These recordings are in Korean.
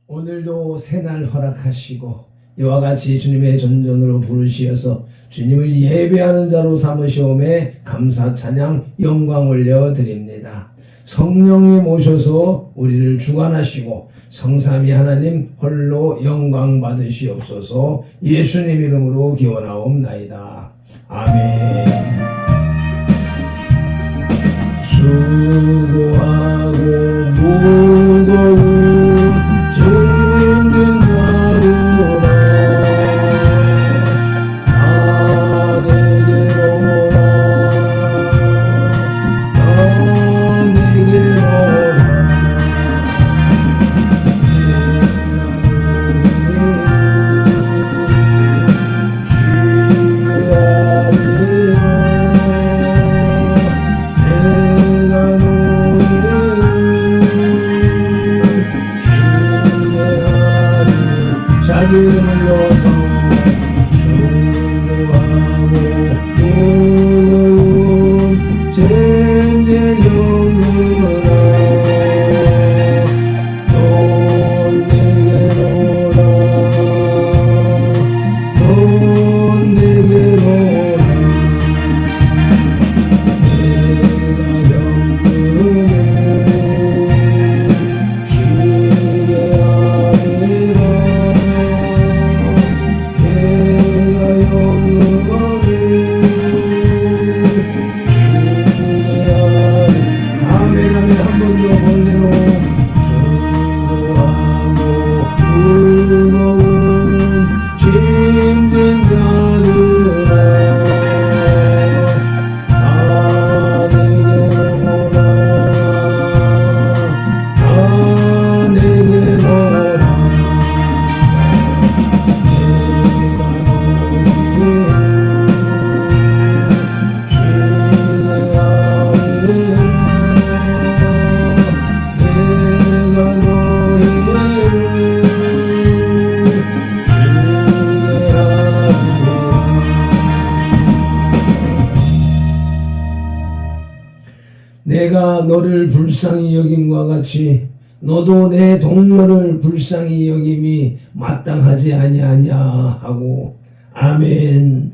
오늘도 새날 허락하시고 이와 같이 주님의 전전으로 부르시어서 주님을 예배하는 자로 삼으시오매 감사 찬양 영광 올려드립니다. 성령님 오셔서 우리를 주관하시고 성삼위 하나님 홀로 영광 받으시옵소서. 예수님 이름으로 기원하옵나이다. 아멘. 수고하고 무거운 짐진 자들아 다 내게로 오라. 다 내게로 오라. 이름을 넣어서 수고하고 무거운 짐진 영혼아 넌 내게로 오라. 넌 내게로 오라. 내가 영혼을 쉬게 하리라. 내가 너를 불쌍히 여김과 같이 너도 내 동료를 불쌍히 여김이 마땅하지 아니하냐 하고. 아멘.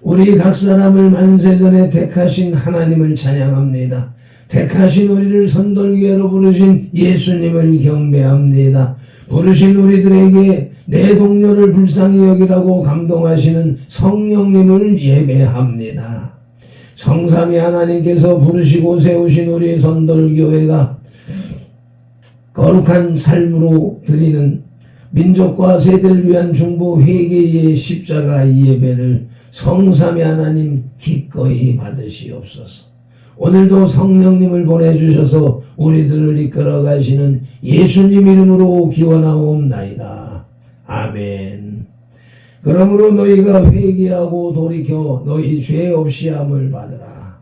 우리 각 사람을 만세전에 택하신 하나님을 찬양합니다. 택하신 우리를 선돌교회로 부르신 예수님을 경배합니다. 부르신 우리들에게 내 동료를 불쌍히 여기라고 감동하시는 성령님을 예배합니다. 성삼위 하나님께서 부르시고 세우신 우리 선돌교회가 거룩한 삶으로 드리는 민족과 세대를 위한 중보 회개의 십자가 예배를 성삼위 하나님 기꺼이 받으시옵소서. 오늘도 성령님을 보내주셔서 우리들을 이끌어 가시는 예수님 이름으로 기원하옵나이다. 아멘. 그러므로 너희가 회개하고 돌이켜 너희 죄 없이 함을 받으라.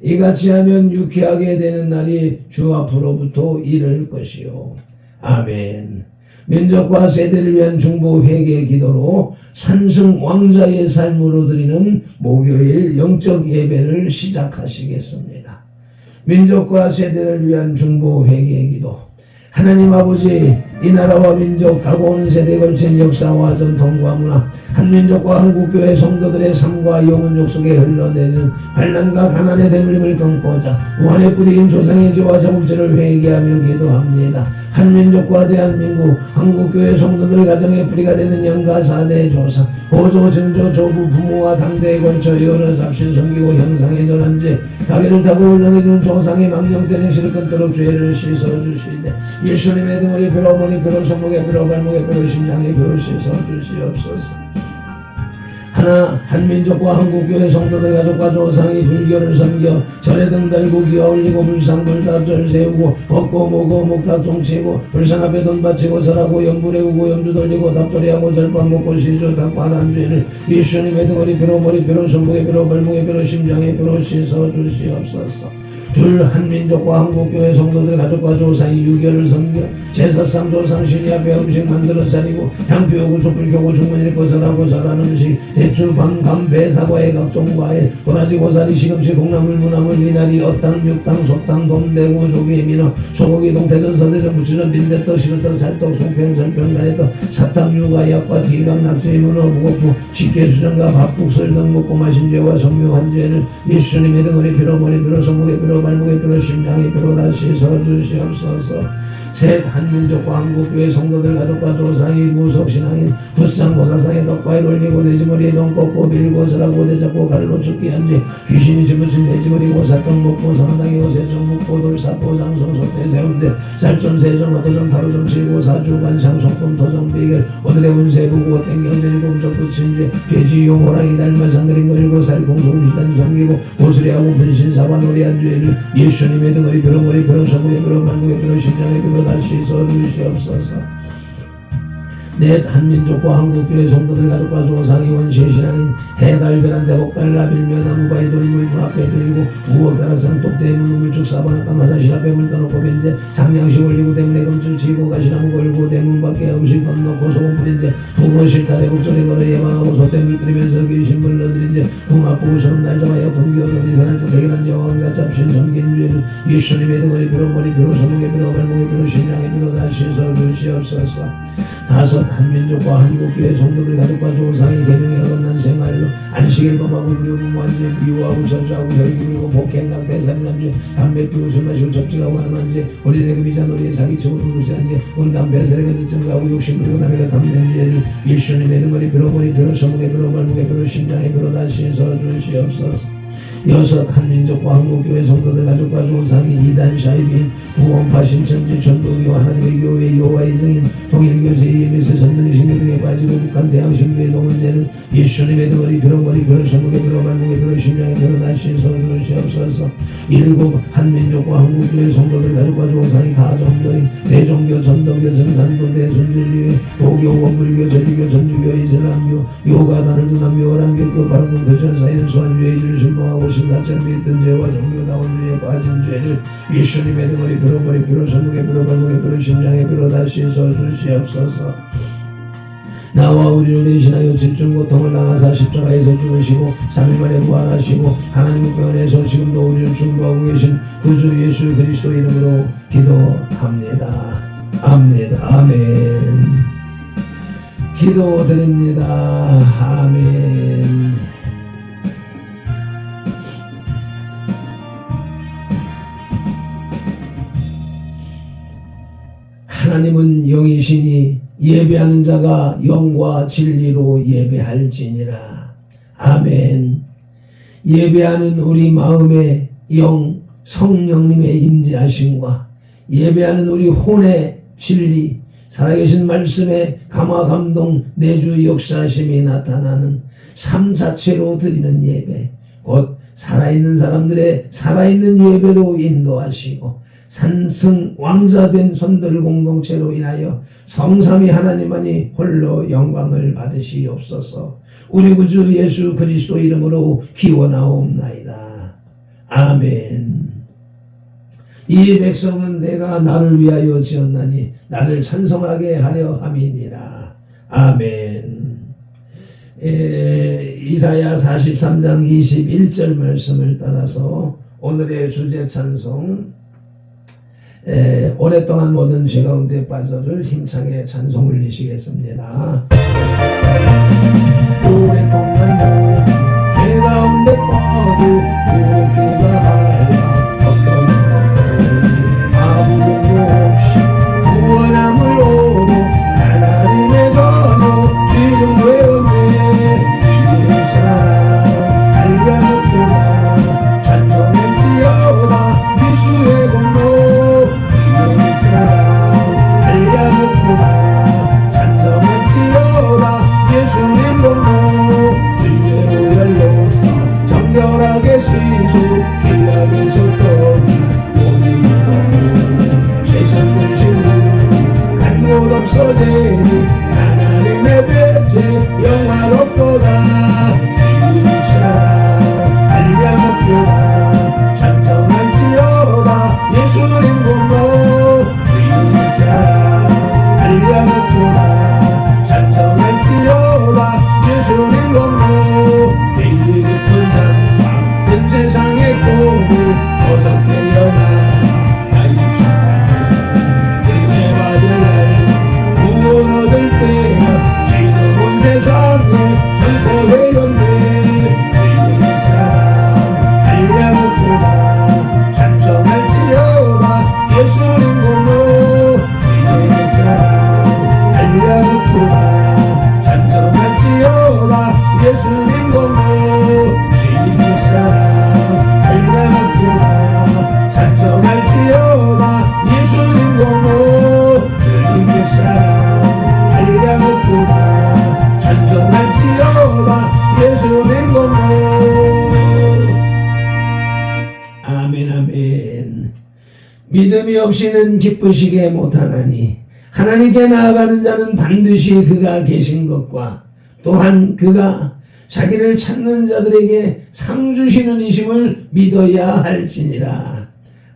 이같이 하면 유쾌하게 되는 날이 주 앞으로부터 이를 것이요. 아멘. 민족과 세대를 위한 중보 회개 기도로 산승 왕자의 삶으로 드리는 목요일 영적 예배를 시작하시겠습니다. 민족과 세대를 위한 중보 회개 기도. 하나님 아버지, 이 나라와 민족, 가고 오는 세대에 걸친 역사와 전통과 문화, 한민족과 한국교회 성도들의 삶과 영혼족 속에 흘러내리는 환난과 가난의 대물림을 끊고자 무한의 뿌리인 조상의 죄와 자국죄를 회개하며 기도합니다. 한민족과 대한민국, 한국교회 성도들 가정의 뿌리가 되는 양가 사대 조상, 보조, 증조, 조부, 부모와 당대에 걸쳐 여러 잡신 섬기고 형상의 전한 죄, 가게를 타고 흘러내리는 조상의 망령된 행실을 끊도록 죄를 씻어주시되 예수님의 등허리 뼈로 머리 뼈로 손목에 뼈로 발목에 뼈로 심장에 뼈로 씻어주시옵소서. 하나 한민족과 한국교회 성도들 가족과 조상이 불교를 섬겨 절에 등 달고 기와 올리고 불상불답절 세우고 벗고 모고 목탁 종치고 불상 앞에 돈 바치고 절하고 염불에 우고 염주 돌리고 답돌이하고 절반 먹고 시주 닭반한 죄를 예수님의 등허리 뼈로 머리 뼈로 손목에 뼈로 발목에 뼈로 심장에 뼈로 씻어주시옵소서. 둘 한민족과 한국교회 성도들 가족과 조상이 유교를 섬겨 제사상 조상 신이 앞에 음식 만들어 차리고 향 피우고 촛불 켜고 중문 읽고 절하고 절하는 음식 배추, 밤, 감, 배, 사과의 각종 과일, 도라지, 고사리, 시금치, 콩나물, 무나물, 미나리, 어탕, 육탕, 소탕, 돔, 대구, 조기, 민어, 소고기, 동태전, 서대전, 부추전, 빈대떡, 시루떡, 찰떡, 송편, 절편, 가래떡, 사탕, 유과, 약과, 티각, 낙지, 문어, 무거푸, 식혜, 수정과 밥국설 등 먹고 마신 죄와 성묘한 죄를 예수님의 등허리 피로, 머리 피로, 손목의 피로, 발목의 피로, 심장의 피로 다 씻어주시옵소서. 셋, 한민족과 한국교회 성도들 가족과 조상이 무속신앙인 부상 고사상의 덕과에 올리고 돼지머리에 돈 꽂고 빌고 절하고 대잡고 갈로 죽게 한지 귀신이 집으신 돼지머리 고사떡 먹고 사나당이고 세점 묵고 돌사고 장성 소태 세운제 살점 세점 어토점 타로점 칠고 사주관 상속금 토점 비결 오늘의 운세 보고 땡경제 일곱적 붙인지 죄지용 호랑이 닮아 상그린 거 일곱 살 공송시단 섬기고 고수리하고 분신사관 오리한 죄를 예수님의 등허리 벼러 머리 벼러 서부의 벼러 발목의 벼러 심장의 벼러 다시 씻어주시옵소서. 넷, 한민족과 한국교회 성도들 가족과 조상이 원시의 신앙인 해달 베란대 복달 라빌며 나무바위 돌물 문 앞에 빌고 우억 다락산 똑대문 우물축 사방악가 마사실 앞에 물 떠놓고 벤제 상냥시 올리고 대문에 검줄 치고 가시나무 걸고 대문 밖에 음식 건너고 소금 뿌린 제 부모 실탈에 북절에 걸어 예방하고 소떼물 끓이면서 귀신물 넣어드린 제 궁합보고 소름 날잡아여 번기어서 이산할자 대결한 제와 온갖 잡신 전개인주의를 예수님의 등허리 비로 머리 비로 손목의 비로 발목의 비로 심장의 비로 다시 서주시옵소서. 다섯, 한민족과 한국교회 성도들 가족과 조상이 계명에 어긋난 생활로 안식일 범하고 불효부모한죄 미워하고 저주하고 혈기불고 복행각 대산남죄 담배 피우고 술 마시고 접질하고 하는죄 어린애 금이자 놀이에 사기치고 누구시한죄 음담 배설에 거짓 증거하고 욕심부리고 남에게 담는 죄를 예수님의 등허리 비로 머리 비로 손목의 비로 발목의 비로 심장의 비로 다시 서주시옵소서. 여섯, 한민족과 한국교회 성도들 가족과 조상이 이단 샤이빈 구원파 신천지 전도교 하나님의 교회 여호와의 증인 통일교제 EMS 전능신교 등에 빠지고 북한 대항신교의 동원죄를 예수님의 등허리 벼러 머리 벼러 손목의 벼러 발목의 벼러 심장의 벼러 다시 서주시옵소서. 일곱, 한민족과 한국교회 성도들 가족과 조상이 다종교인 대종교 전도교 정산도 대순진리회 도교 원불교 전리교 전주교 이슬람교 요가단을 두난 묘랑교교 바른군 크리스천 사이언스 완주의 질 신봉하고 신사철미 있던 죄와 종교다운주의에 빠진 죄를 예수님의 등허리 벼러 머리 벼러 손목의 벼러 발목의 벼러 심장의 벼러 다시 서주시옵소서. 나와 우리를 대신하여 질중 고통을 당하사 십자가에서 죽으시고 3일 만에 부활하시고 하나님 우편에서 지금도 우리를 중보하고 계신 구주 예수 그리스도 이름으로 기도합니다. 아멘. 기도드립니다. 아멘. 하나님은 영이시니 예배하는 자가 영과 진리로 예배할지니라. 아멘. 예배하는 우리 마음의 영 성령님의 임재하심과 예배하는 우리 혼의 진리 살아계신 말씀의 감화 감동 내주 역사심이 나타나는 삶 자체로 드리는 예배 곧 살아있는 사람들의 살아있는 예배로 인도하시고 산승 왕자된 손들 공동체로 인하여 성삼위 하나님만이 홀로 영광을 받으시옵소서. 우리 구주 예수 그리스도 이름으로 기원하옵나이다. 아멘. 이 백성은 내가 나를 위하여 지었나니 나를 찬송하게 하려 함이니라. 아멘. 이사야 43장 21절 말씀을 따라서 오늘의 주제 찬송 오랫동안 모든 죄 가운데 빠져를 힘차게 찬송 올리시겠습니다. 오랫동안 모든 죄 가운데 빠져 부르기가 하라 어떤 아무것도 없이 구원함을 얻어 하나님의 자녀 지금 되었네. 주의 사랑 알려줬구나 찬송할지어다 예수의 공로 주의 사랑 알려줬구나 찬송할지어다 예수님 공로 주의 보혈 역사 정결하게 시소 죄악에서 떠나 오늘이라도 세상 문신으로 간 곳 없어지니 하나님의 백제 영화롭도다. 주의 사랑 알려줬구나 찬송할지어다 예수님 공로 주의 사랑 알려줬구나 찬송할지어다 예수님 공로 없이는 기쁘시게 못하나니 하나님께 나아가는 자는 반드시 그가 계신 것과 또한 그가 자기를 찾는 자들에게 상 주시는 이심을 믿어야 할지니라.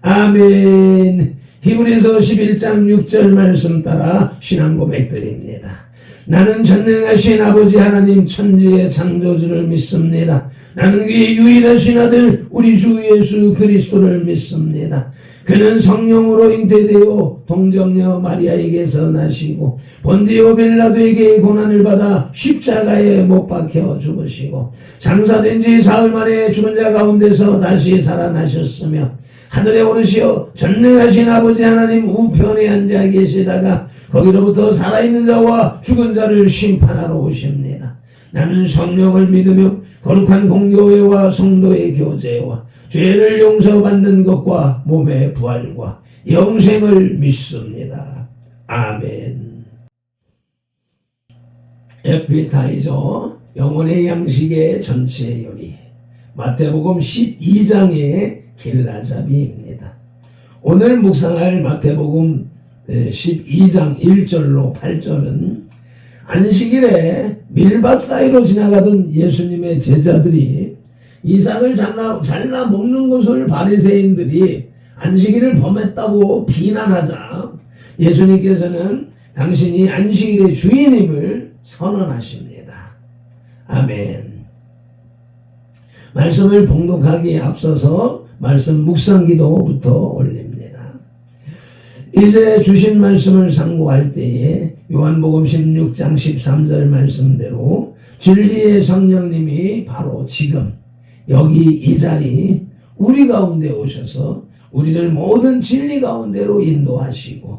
아멘. 히브리서 11장 6절 말씀 따라 신앙 고백드립니다. 나는 전능하신 아버지 하나님 천지의 창조주를 믿습니다. 나는 그의 유일하신 아들 우리 주 예수 그리스도를 믿습니다. 그는 성령으로 잉태되어 동정녀 마리아에게서 나시고 본디오 빌라도에게 고난을 받아 십자가에 못 박혀 죽으시고 장사된 지 사흘 만에 죽은 자 가운데서 다시 살아나셨으며 하늘에 오르시어 전능하신 아버지 하나님 우편에 앉아 계시다가 거기로부터 살아있는 자와 죽은 자를 심판하러 오십니다. 나는 성령을 믿으며 거룩한 공교회와 성도의 교제와 죄를 용서받는 것과 몸의 부활과 영생을 믿습니다. 아멘. 에피타이저 영혼의 양식의 전체 요리 마태복음 12장의 길라잡이입니다. 오늘 묵상할 마태복음 12장 1절로 8절은 안식일에 밀밭 사이로 지나가던 예수님의 제자들이 이삭을 잘라 먹는 것을 바리새인들이 안식일을 범했다고 비난하자 예수님께서는 당신이 안식일의 주인임을 선언하십니다. 아멘. 말씀을 봉독하기에 앞서서 말씀 묵상기도부터 올립니다. 이제 주신 말씀을 상고할 때에 요한복음 16장 13절 말씀대로 진리의 성령님이 바로 지금 여기 이 자리 우리 가운데 오셔서 우리를 모든 진리 가운데로 인도하시고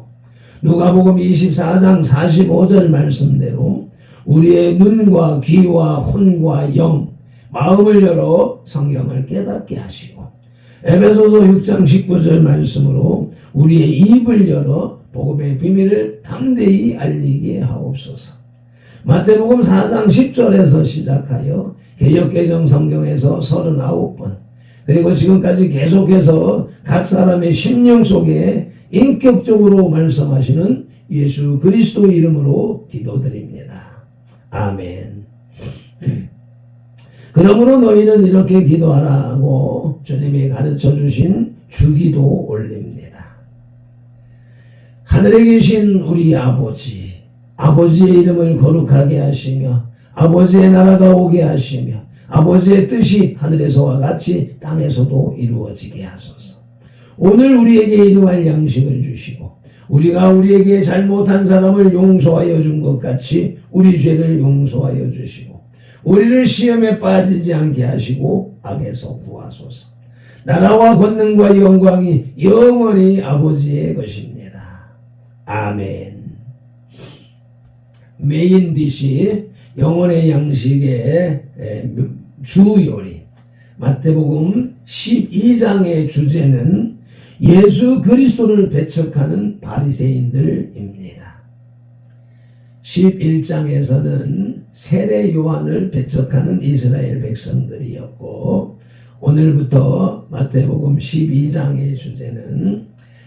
누가복음 24장 45절 말씀대로 우리의 눈과 귀와 혼과 영 마음을 열어 성경을 깨닫게 하시고 에베소서 6장 19절 말씀으로 우리의 입을 열어 복음의 비밀을 담대히 알리게 하옵소서. 마태복음 4장 10절에서 시작하여 개역개정 성경에서 39번 그리고 지금까지 계속해서 각 사람의 심령 속에 인격적으로 말씀하시는 예수 그리스도 이름으로 기도드립니다. 아멘. 그러므로 너희는 이렇게 기도하라고 주님이 가르쳐 주신 주기도 올립니다. 하늘에 계신 우리 아버지, 아버지의 이름을 거룩하게 하시며 아버지의 나라가 오게 하시며 아버지의 뜻이 하늘에서와 같이 땅에서도 이루어지게 하소서. 오늘 우리에게 일용할 양식을 주시고 우리가 우리에게 잘못한 사람을 용서하여 준 것 같이 우리 죄를 용서하여 주시고 우리를 시험에 빠지지 않게 하시고 악에서 구하소서. 나라와 권능과 영광이 영원히 아버지의 것입니다. 아멘. 메인 디시 영혼의 양식의 주 요리 마태복음 12장의 주제는 예수 그리스도를 배척하는 바리새인들입니다. 11장에서는 세례 요한을 배척하는 이스라엘 백성들이었고 오늘부터 마태복음 12장의 주제는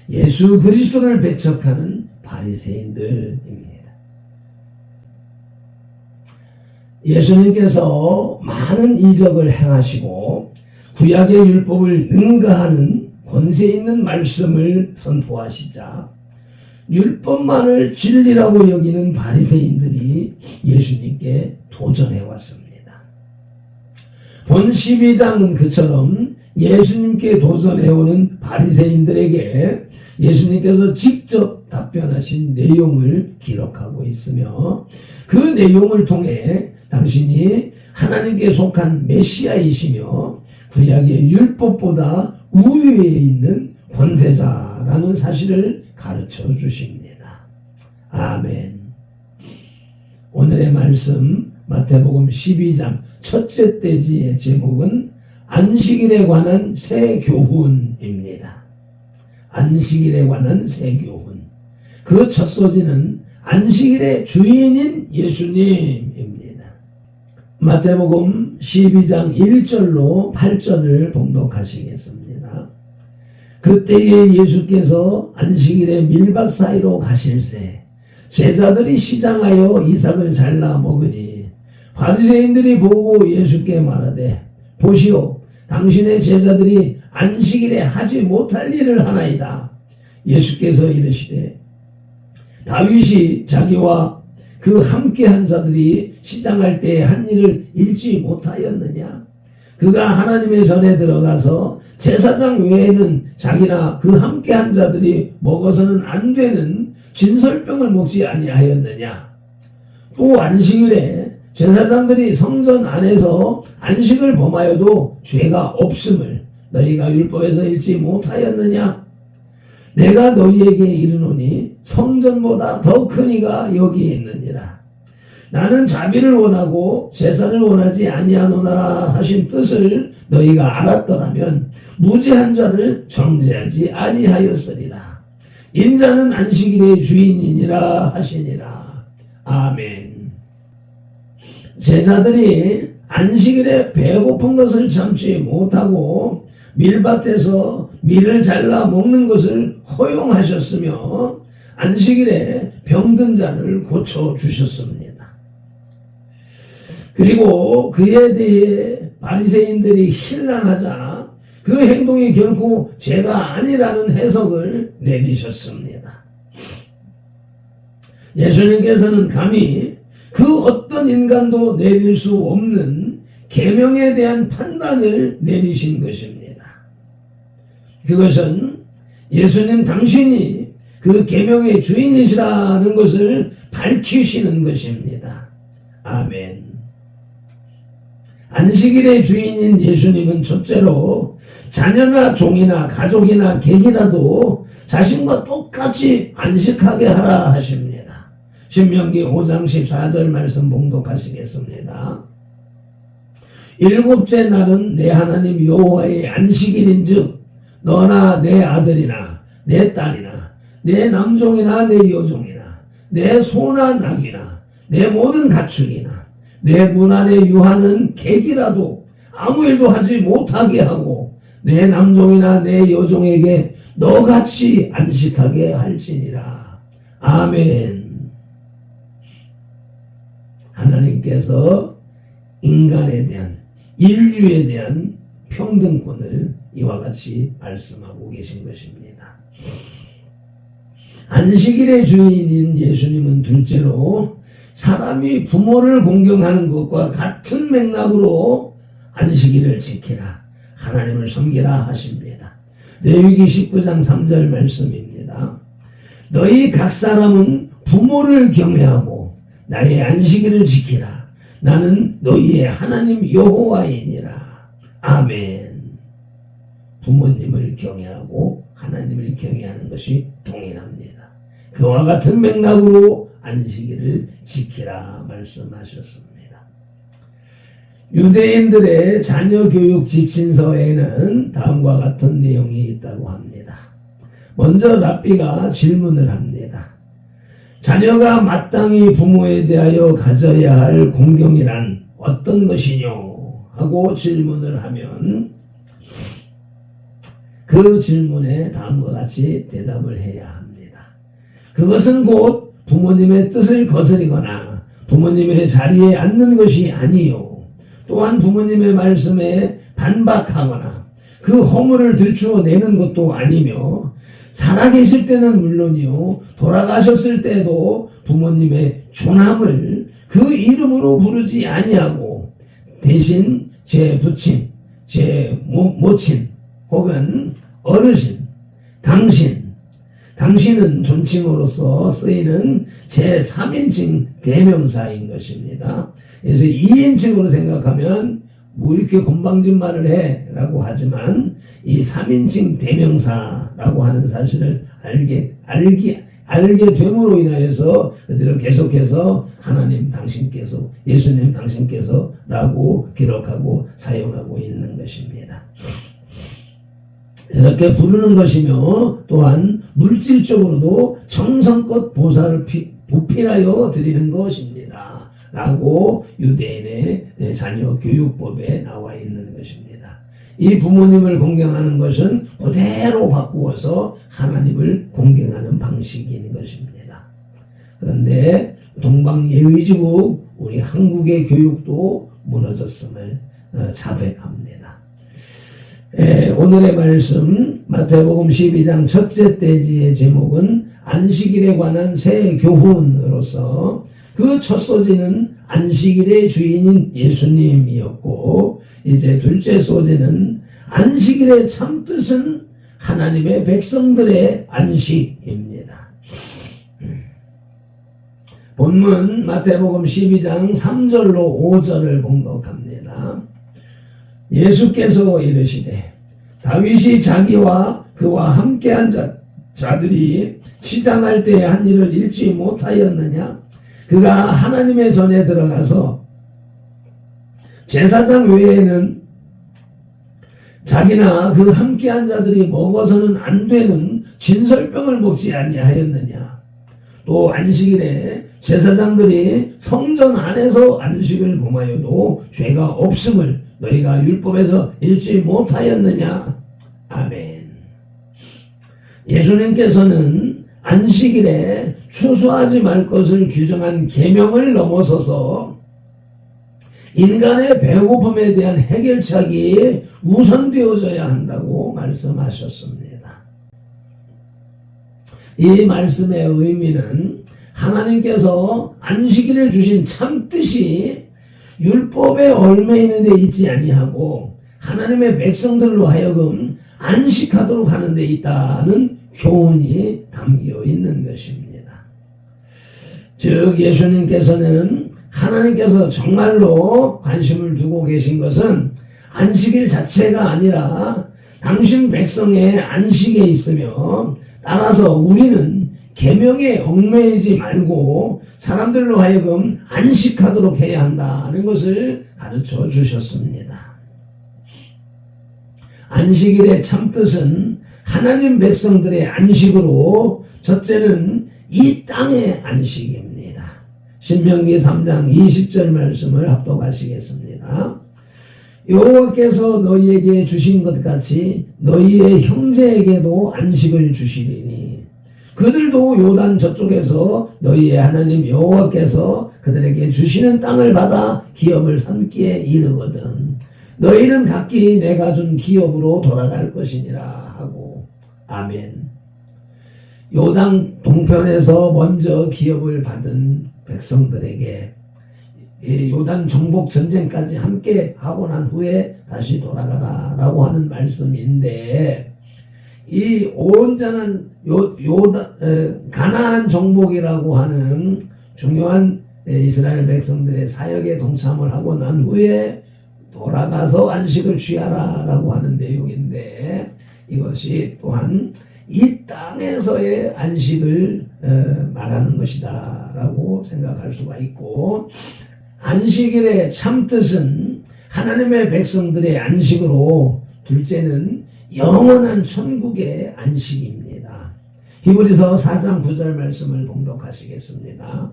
예수 그리스도를 배척하는 바리새인들입니다. 예수님께서 많은 이적을 행하시고 구약의 율법을 능가하는 권세 있는 말씀을 선포하시자 율법만을 진리라고 여기는 바리새인들이 예수님께 도전해 왔습니다. 본 12장은 그처럼 예수님께 도전해오는 바리새인들에게 예수님께서 직접 답변하신 내용을 기록하고 있으며 그 내용을 통해 당신이 하나님께 속한 메시아이시며 구약의 율법보다 우위에 있는 권세자라는 사실을 가르쳐 주십니다. 아멘. 오늘의 말씀 마태복음 12장 첫째 대지의 제목은 안식일에 관한 새 교훈입니다. 안식일에 관한 새 교훈. 그 첫 소지는 안식일의 주인인 예수님입니다. 마태복음 12장 1절로 8절을 봉독하시겠습니다. 그때에 예수께서 안식일에 밀밭 사이로 가실새 제자들이 시장하여 이삭을 잘라 먹으니 바리새인들이 보고 예수께 말하되 보시오 당신의 제자들이 안식일에 하지 못할 일을 하나이다. 예수께서 이르시되 다윗이 자기와 그 함께한 자들이 시장할 때 한 일을 잃지 못하였느냐? 그가 하나님의 전에 들어가서 제사장 외에는 자기나 그 함께한 자들이 먹어서는 안 되는 진설병을 먹지 아니하였느냐? 또 안식일에 제사장들이 성전 안에서 안식을 범하여도 죄가 없음을 너희가 율법에서 읽지 못하였느냐? 내가 너희에게 이르노니 성전보다 더 큰 이가 여기 있느니라. 나는 자비를 원하고 제사를 원하지 아니하노라 하신 뜻을 너희가 알았더라면 무죄한 자를 정죄하지 아니하였으리라. 인자는 안식일의 주인이니라 하시니라. 아멘. 제자들이 안식일에 배고픈 것을 참지 못하고 밀밭에서 밀을 잘라 먹는 것을 허용하셨으며 안식일에 병든 자를 고쳐주셨습니다. 그리고 그에 대해 바리새인들이 hir난하자 그 행동이 결코 죄가 아니라는 해석을 내리셨습니다. 예수님께서는 감히 그 어떤 인간도 내릴 수 없는 계명에 대한 판단을 내리신 것입니다. 그것은 예수님 당신이 그 계명의 주인이시라는 것을 밝히시는 것입니다. 아멘. 안식일의 주인인 예수님은 첫째로 자녀나 종이나 가족이나 객이라도 자신과 똑같이 안식하게 하라 하십니다. 신명기 5장 14절 말씀 봉독하시겠습니다. 일곱째 날은 내 하나님 여호와의 안식일인즉 너나 내 아들이나 내 딸이나 내 남종이나 내 여종이나 내 소나 낙이나 내 모든 가축이나 내 문 안에 유하는 객이라도 아무 일도 하지 못하게 하고 내 남종이나 내 여종에게 너같이 안식하게 할지니라. 아멘. 하나님께서 인간에 대한 인류에 대한 평등권을 이와 같이 말씀하고 계신 것입니다. 안식일의 주인인 예수님은 둘째로 사람이 부모를 공경하는 것과 같은 맥락으로 안식일을 지키라, 하나님을 섬기라 하십니다. 레위기 19장 3절 말씀입니다. 너희 각 사람은 부모를 경외하고 나의 안식일을 지키라. 나는 너희의 하나님 여호와이니라. 아멘. 부모님을 경외하고 하나님을 경외하는 것이 동일합니다. 그와 같은 맥락으로 안식일을 지키라 말씀하셨습니다. 유대인들의 자녀교육 집신서에는 다음과 같은 내용이 있다고 합니다. 먼저 랍비가 질문을 합니다. 자녀가 마땅히 부모에 대하여 가져야 할 공경이란 어떤 것이뇨? 하고 질문을 하면 그 질문에 다음과 같이 대답을 해야 합니다. 그것은 곧 부모님의 뜻을 거스리거나 부모님의 자리에 앉는 것이 아니요. 또한 부모님의 말씀에 반박하거나 그 허물을 들추어내는 것도 아니며 살아계실 때는 물론이요. 돌아가셨을 때도 부모님의 존함을 그 이름으로 부르지 아니하고 대신 제 부친, 제 모친 혹은 어르신, 당신은 존칭으로서 쓰이는 제3인칭 대명사인 것입니다. 그래서 2인칭으로 생각하면 뭐 이렇게 건방진 말을 해 라고 하지만 이 3인칭 대명사라고 하는 사실을 알게 됨으로 인하여서 그들은 계속해서 하나님 당신께서, 예수님 당신께서 라고 기록하고 사용하고 있는 것입니다. 이렇게 부르는 것이며 또한 물질적으로도 정성껏 보살을 보필하여 드리는 것입니다. 라고 유대인의 자녀 교육법에 나와 있는 것입니다. 이 부모님을 공경하는 것은 그대로 바꾸어서 하나님을 공경하는 방식인 것입니다. 그런데 동방예의지국 우리 한국의 교육도 무너졌음을 자백합니다. 오늘의 말씀 마태복음 12장 첫째 대지의 제목은 안식일에 관한 새 교훈으로서 그 첫 소지는 안식일의 주인인 예수님이었고, 이제 둘째 소지는 안식일의 참뜻은 하나님의 백성들의 안식입니다. 본문 마태복음 12장 3절로 5절을 봉독합니다. 예수께서 이르시되 다윗이 자기와 그와 함께한 자들이 시장할 때에 한 일을 잃지 못하였느냐? 그가 하나님의 전에 들어가서 제사장 외에는 자기나 그 함께한 자들이 먹어서는 안 되는 진설병을 먹지 아니하였느냐? 또 안식일에 제사장들이 성전 안에서 안식을 범하여도 죄가 없음을 너희가 율법에서 읽지 못하였느냐? 아멘. 예수님께서는 안식일에 추수하지 말 것을 규정한 계명을 넘어서서 인간의 배고픔에 대한 해결책이 우선되어져야 한다고 말씀하셨습니다. 이 말씀의 의미는 하나님께서 안식일을 주신 참뜻이 율법에 얽매이는 데 있지 아니하고 하나님의 백성들로 하여금 안식하도록 하는 데 있다는 교훈이 담겨 있는 것입니다. 즉 예수님께서는 하나님께서 정말로 관심을 두고 계신 것은 안식일 자체가 아니라 당신 백성의 안식에 있으며, 따라서 우리는 계명에 얽매이지 말고 사람들로 하여금 안식하도록 해야 한다는 것을 가르쳐 주셨습니다. 안식일의 참뜻은 하나님 백성들의 안식으로, 첫째는 이 땅의 안식입니다. 신명기 3장 20절 말씀을 합독하시겠습니다. 여호와께서 너희에게 주신 것 같이 너희의 형제에게도 안식을 주시리니 그들도 요단 저쪽에서 너희의 하나님 여호와께서 그들에게 주시는 땅을 받아 기업을 삼기에 이르거든 너희는 각기 내가 준 기업으로 돌아갈 것이니라 하고. 아멘. 요단 동편에서 먼저 기업을 받은 백성들에게 요단 정복 전쟁까지 함께 하고 난 후에 다시 돌아가라 라고 하는 말씀인데, 이 온전한 가나안 정복이라고 하는 중요한 이스라엘 백성들의 사역에 동참을 하고 난 후에 돌아가서 안식을 취하라 라고 하는 내용인데, 이것이 또한 이 땅에서의 안식을 말하는 것이다 라고 생각할 수가 있고, 안식일의 참뜻은 하나님의 백성들의 안식으로, 둘째는 영원한 천국의 안식입니다. 히브리서 4장 9절 말씀을 봉독하시겠습니다.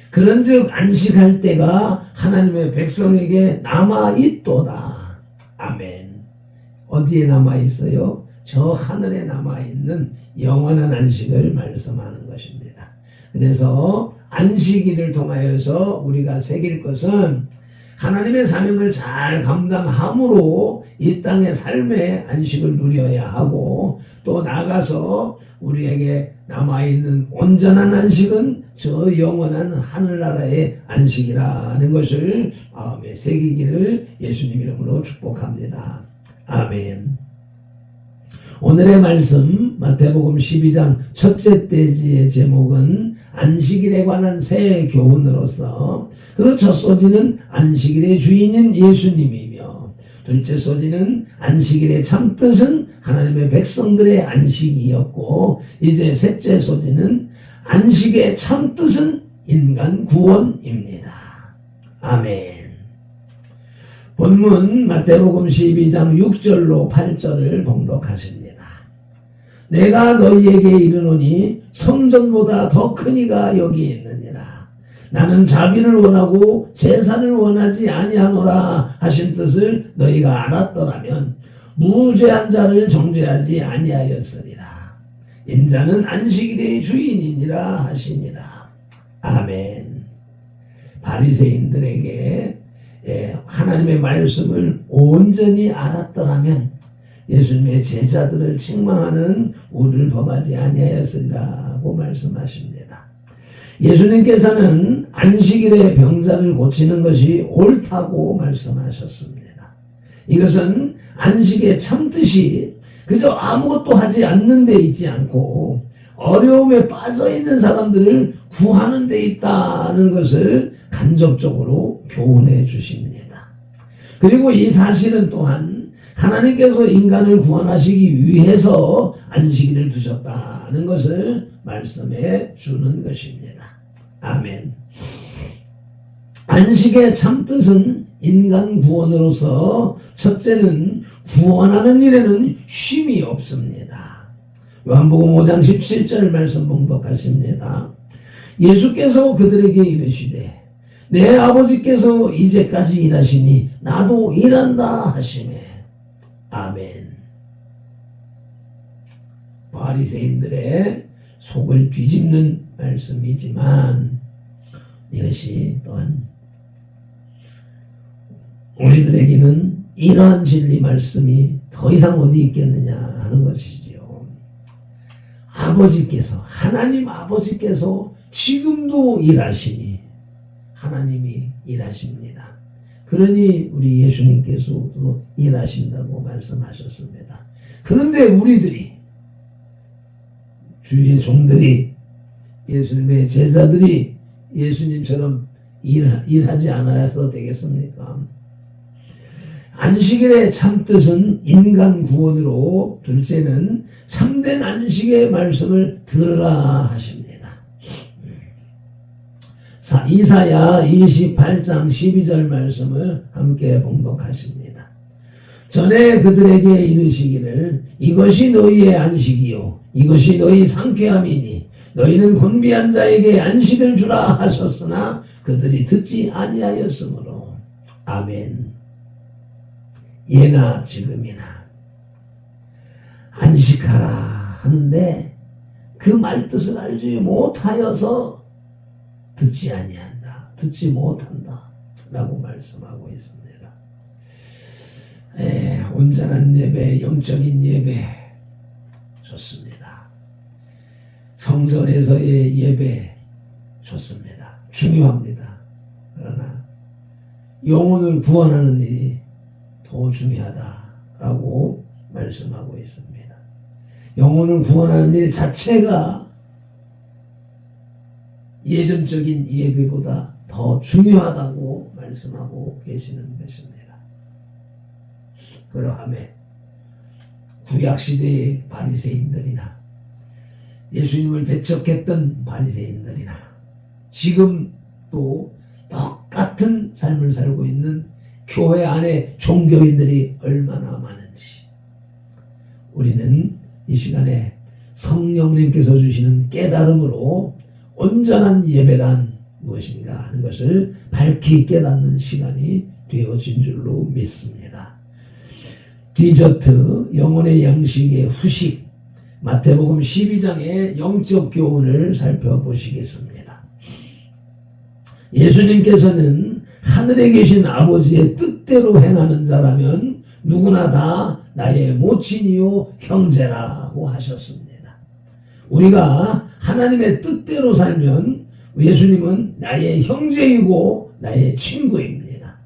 그런즉 안식할 때가 하나님의 백성에게 남아있도다. 아멘. 어디에 남아있어요? 저 하늘에 남아있는 영원한 안식을 말씀하는 것입니다. 그래서 안식일을 통하여서 우리가 새길 것은 하나님의 사명을 잘 감당함으로 이 땅의 삶의 안식을 누려야 하고, 또 나아가서 우리에게 남아있는 온전한 안식은 저 영원한 하늘나라의 안식이라는 것을 마음에 새기기를 예수님 이름으로 축복합니다. 아멘. 오늘의 말씀 마태복음 12장 첫째 대지의 제목은 안식일에 관한 새 교훈으로서 그 첫 소지는 안식일의 주인인 예수님이며, 둘째 소지는 안식일의 참뜻은 하나님의 백성들의 안식이었고, 이제 셋째 소지는 안식의 참뜻은 인간 구원입니다. 아멘. 본문 마태복음 12장 6절로 8절을 봉독하십니다. 내가 너희에게 이르노니 성전보다 더 큰 이가 여기 있느니라. 나는 자비를 원하고 제사를 원하지 아니하노라 하신 뜻을 너희가 알았더라면 무죄한 자를 정죄하지 아니하였으리라. 인자는 안식일의 주인이니라 하시니라. 아멘. 바리새인들에게 하나님의 말씀을 온전히 알았더라면 예수님의 제자들을 책망하는 우를 범하지 아니하였으리라고 말씀하십니다. 예수님께서는 안식일에 병자를 고치는 것이 옳다고 말씀하셨습니다. 이것은 안식에 참듯이 그저 아무것도 하지 않는 데 있지 않고 어려움에 빠져 있는 사람들을 구하는 데 있다는 것을 간접적으로 교훈해 주십니다. 그리고 이 사실은 또한 하나님께서 인간을 구원하시기 위해서 안식일을 두셨다는 것을 말씀해 주는 것입니다. 아멘. 안식의 참뜻은 인간 구원으로서 첫째는 구원하는 일에는 쉼이 없습니다. 요한복음 5장 17절 말씀 봉독하십니다. 예수께서 그들에게 이르시되 내 아버지께서 이제까지 일하시니 나도 일한다 하시매. 아멘. 바리새인들의 속을 뒤집는 말씀이지만 이것이 또한 우리들에게는 이러한 진리 말씀이 더 이상 어디 있겠느냐 하는 것이지요. 아버지께서, 하나님 아버지께서 지금도 일하시니 하나님이 일하십니다. 그러니 우리 예수님께서도 일하신다고 말씀하셨습니다. 그런데 우리들이, 주의 종들이, 예수님의 제자들이 예수님처럼 일하지 않아서 되겠습니까? 안식일의 참뜻은 인간 구원으로, 둘째는 참된 안식의 말씀을 들으라 하십니다. 이사야 28장 12절 말씀을 함께 봉독하십니다. 전에 그들에게 이르시기를 이것이 너희의 안식이요 이것이 너희 상쾌함이니 너희는 곤비한 자에게 안식을 주라 하셨으나 그들이 듣지 아니하였으므로. 아멘. 예나 지금이나 안식하라 하는데 그 말뜻을 알지 못하여서 듣지 아니한다, 듣지 못한다 라고 말씀하고 있습니다. 온전한 예배, 영적인 예배 좋습니다. 성전에서의 예배 좋습니다. 중요합니다. 그러나 영혼을 구원하는 일이 더 중요하다라고 말씀하고 있습니다. 영혼을 구원하는 일 자체가 예전적인 예배보다 더 중요하다고 말씀하고 계시는 것입니다. 그러하매 구약시대의 바리새인들이나 예수님을 배척했던 바리새인들이나 지금 또 똑같은 삶을 살고 있는 교회 안에 종교인들이 얼마나 많은지 우리는 이 시간에 성령님께서 주시는 깨달음으로 온전한 예배란 무엇인가 하는 것을 밝히 깨닫는 시간이 되어진 줄로 믿습니다. 디저트, 영혼의 양식의 후식, 마태복음 12장의 영적 교훈을 살펴보시겠습니다. 예수님께서는 하늘에 계신 아버지의 뜻대로 행하는 자라면 누구나 다 나의 모친이요 형제라고 하셨습니다. 우리가 하나님의 뜻대로 살면 예수님은 나의 형제이고 나의 친구입니다.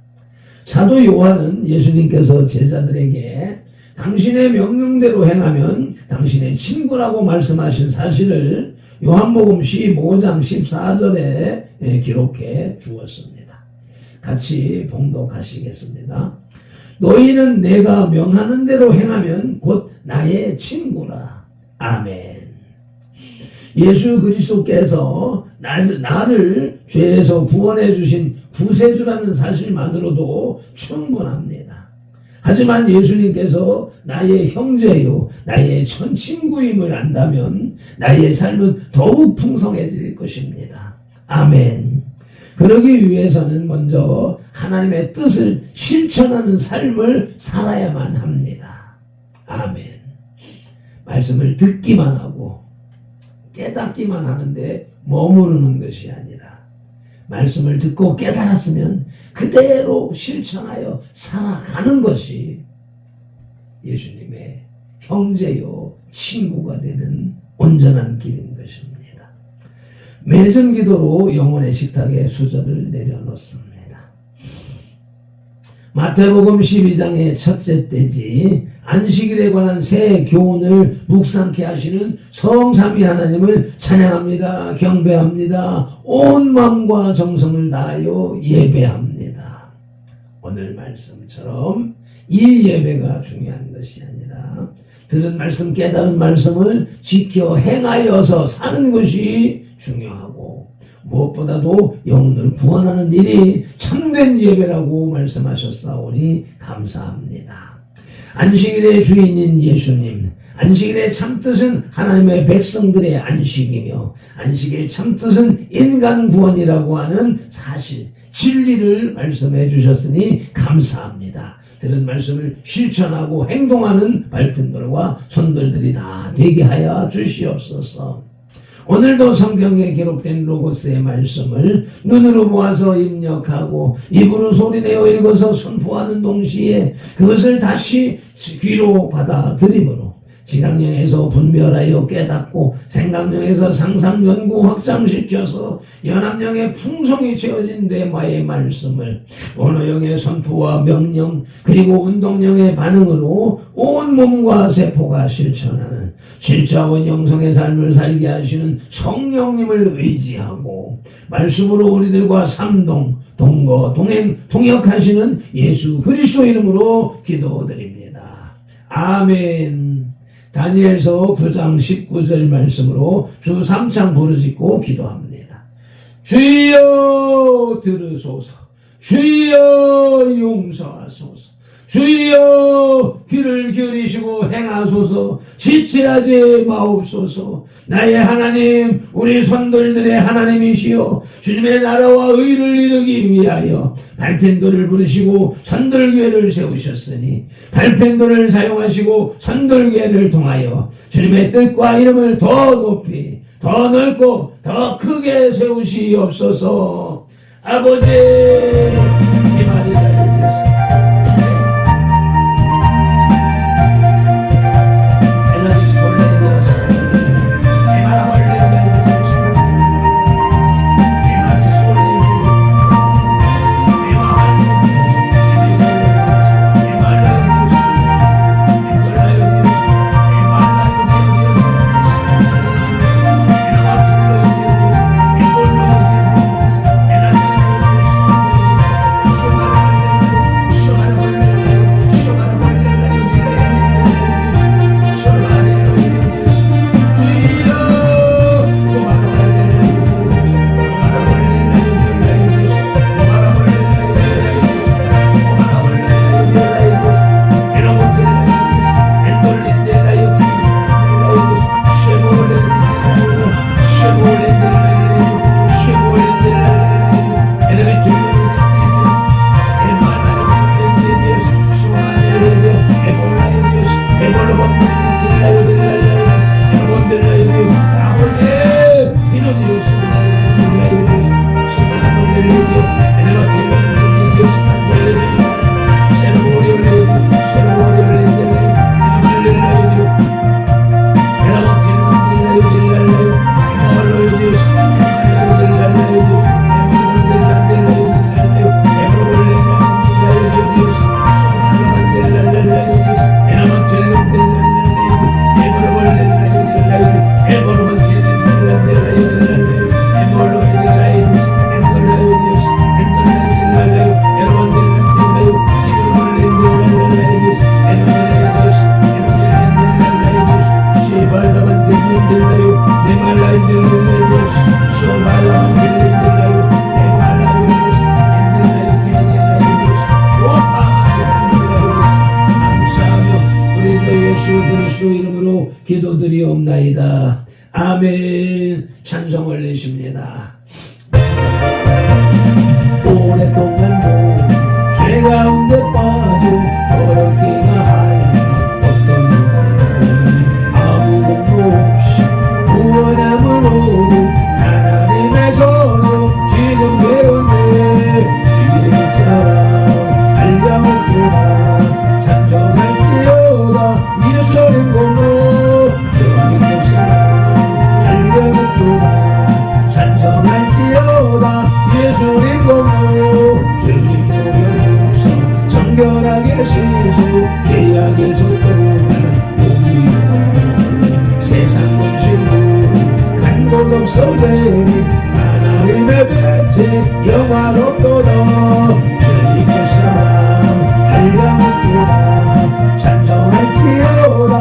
사도 요한은 예수님께서 제자들에게 당신의 명령대로 행하면 당신의 친구라고 말씀하신 사실을 요한복음 15장 14절에 기록해 주었습니다. 같이 봉독하시겠습니다. 너희는 내가 명하는 대로 행하면 곧 나의 친구라. 아멘. 예수 그리스도께서 나를 죄에서 구원해 주신 구세주라는 사실만으로도 충분합니다. 하지만 예수님께서 나의 형제요 나의 친구임을 안다면 나의 삶은 더욱 풍성해질 것입니다. 아멘. 그러기 위해서는 먼저 하나님의 뜻을 실천하는 삶을 살아야만 합니다. 아멘. 말씀을 듣기만 하고 깨닫기만 하는데 머무르는 것이 아니라 말씀을 듣고 깨달았으면 그대로 실천하여 살아가는 것이 예수님의 형제요 친구가 되는 온전한 길인 것입니다. 매전 기도로 영혼의 식탁에 수저를 내려놓습니다. 마태복음 12장의 첫째 때지 안식일에 관한 새 교훈을 묵상케 하시는 성삼위 하나님을 찬양합니다. 경배합니다. 온 마음과 정성을 다하여 예배합니다. 오늘 말씀처럼 이 예배가 중요한 것이 아니라 들은 말씀, 깨달은 말씀을 지켜 행하여서 사는 것이 중요하고 무엇보다도 영혼을 구원하는 일이 참된 예배라고 말씀하셨사오니 감사합니다. 안식일의 주인인 예수님, 안식일의 참뜻은 하나님의 백성들의 안식이며 안식의 참뜻은 인간 구원이라고 하는 사실, 진리를 말씀해 주셨으니 감사합니다. 들은 말씀을 실천하고 행동하는 발편들과 손들들이 다 되게 하여 주시옵소서. 오늘도 성경에 기록된 로고스의 말씀을 눈으로 보아서 입력하고 입으로 소리내어 읽어서 선포하는 동시에 그것을 다시 귀로 받아들임으로 지각령에서 분별하여 깨닫고 생각령에서 상상 연구 확장시켜서 연합령의 풍성이 채워진 레마의 말씀을 언어령의 선포와 명령 그리고 운동령의 반응으로 온 몸과 세포가 실천하는 질차원 영성의 삶을 살게 하시는 성령님을 의지하고 말씀으로 우리들과 삼동, 동거, 동행, 통역하시는 예수 그리스도 이름으로 기도드립니다. 아멘. 다니엘서 9장 19절 말씀으로 주 3창 부르짖고 기도합니다. 주여 들으소서, 주여 용서하소서, 주여 귀를 기울이시고 행하소서, 지체하지 마옵소서. 나의 하나님, 우리 선돌들의 하나님이시여, 주님의 나라와 의를 이루기 위하여 발편도를 부르시고 선돌교회를 세우셨으니 발편도를 사용하시고 선돌교회를 통하여 주님의 뜻과 이름을 더 높이, 더 넓고 더 크게 세우시옵소서. 아버지, 이 말이 달려있습니다. 기도드리옵나이다. 아멘. 찬송을 내십니다. 오랫동안 죄 가운데 빠져 더럽게가 하려 어떤 제 영화롭도다. 주님의 사랑 한량없도다. 찬송할지어다.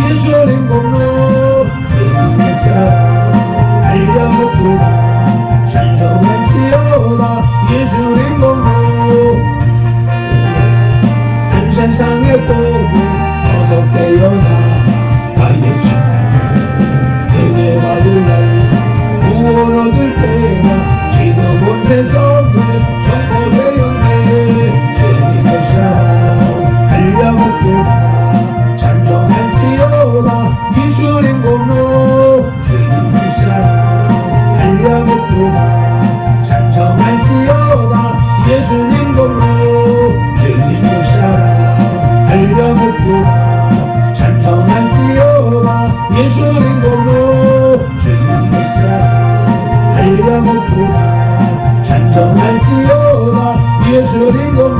예수님 공로 주님의 사랑 한량없도다. 찬송할지어다. 예수님 공로 한 세상의 꿈을 어서 깨어나 나의 친구 은혜 받을 날 구원 얻을 때가 지금 온 세상에 선포되었네. 주님의 사랑 한량없도다. 찬송할지어다. 예수님 공로 주님의 사랑 한량없도다. 찬송할지어다. 예수님 공로 주님의 사랑 한량없도다. 찬송할지어다. 예수님 공로 주님의 사랑 한량없도다. 찬송할지어다. 예수님 공로.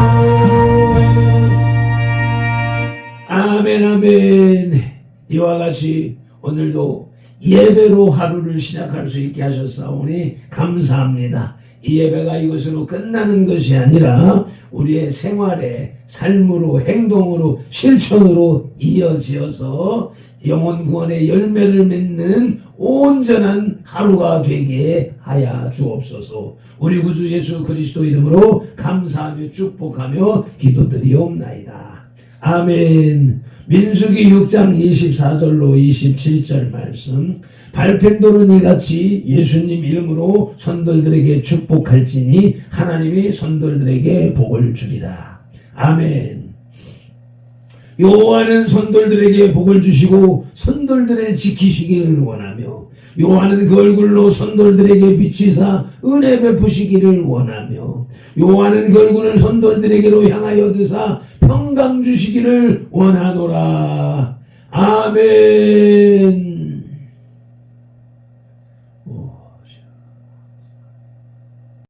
아멘 아멘. 이와 같이 오늘도 예배로 하루를 시작할 수 있게 하셨사오니 감사합니다. 이 예배가 이것으로 끝나는 것이 아니라 우리의 생활에 삶으로 행동으로 실천으로 이어지어서 영혼 구원의 열매를 맺는 온전한 하루가 되게 하여 주옵소서. 우리 구주 예수 그리스도 이름으로 감사하며 축복하며 기도드리옵나이다. 아멘. 민수기 6장 24절로 27절 말씀. 발펜도는 이같이 예수님 이름으로 선돌들에게 축복할지니 하나님이 선돌들에게 복을 주리라. 아멘. 여호와는 선돌들에게 복을 주시고 선돌들을 지키시기를 원하며 여호와는 그 얼굴로 선돌들에게 비치사 은혜 베푸시기를 원하며 여호와는 그 얼굴을 선돌들에게로 향하여 드사 평강 주시기를 원하노라. 아멘.